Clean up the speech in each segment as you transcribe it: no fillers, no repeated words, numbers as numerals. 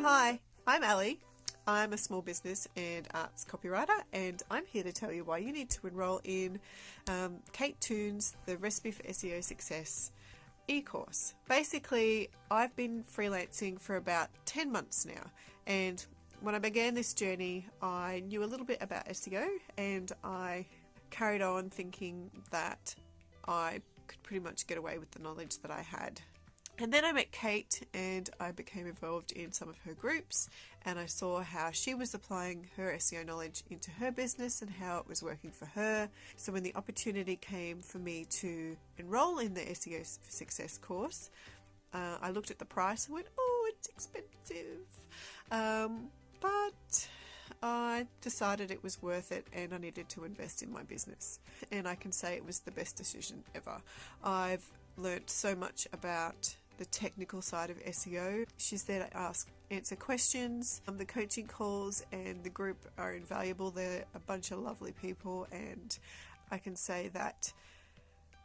Hi, I'm Ali. I'm a small business and arts copywriter, and I'm here to tell you why you need to enroll in Kate Toon's The Recipe for SEO Success eCourse. Basically, I've been freelancing for about 10 months now, and when I began this journey, I knew a little bit about SEO, and I carried on thinking that I could pretty much get away with the knowledge that I had. And then I met Kate and I became involved in some of her groups, and I saw how she was applying her SEO knowledge into her business and how it was working for her. So when the opportunity came for me to enroll in the SEO Success course, I looked at the price and went, oh, it's expensive. But I decided it was worth it and I needed to invest in my business. And I can say it was the best decision ever. I've learned so much about the technical side of SEO. She's there to answer questions. The coaching calls and the group are invaluable. They're a bunch of lovely people, and I can say that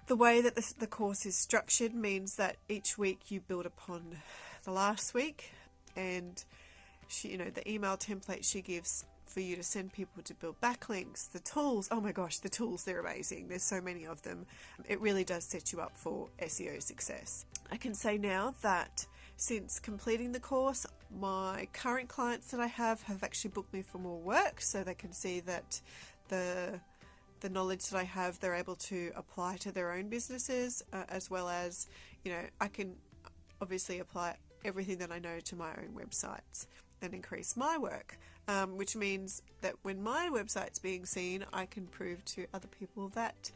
the way that the course is structured means that each week you build upon the last week, and she, the email template she gives for you to send people to build backlinks, the tools, oh my gosh, the tools, they're amazing. There's so many of them. It really does set you up for SEO success. I can say now that since completing the course, my current clients that I have actually booked me for more work, so they can see that the knowledge that I have, they're able to apply to their own businesses, as well as, I can obviously apply everything that I know to my own websites and increase my work, which means that when my website's being seen, I can prove to other people that,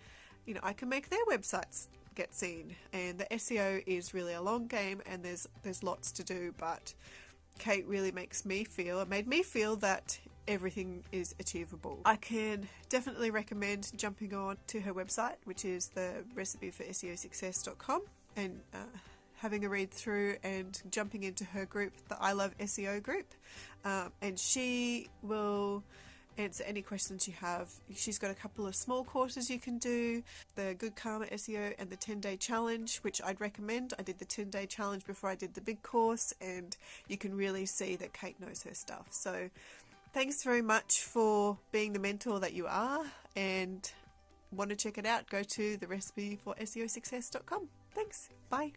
I can make their websites get seen. And the SEO is really a long game, and there's lots to do, but Kate really made me feel that everything is achievable. I can definitely recommend jumping on to her website, which is the recipe for SEO success.com, and having a read through and jumping into her group, the I Love SEO group, and she will answer any questions you have. She's got a couple of small courses you can do, the Good Karma SEO and the 10-day challenge, which I'd recommend. I did the 10-day challenge before I did the big course, and you can really see that Kate knows her stuff. So thanks very much for being the mentor that you are, and want to check it out, go to the recipe for SEO success.com. Thanks. Bye.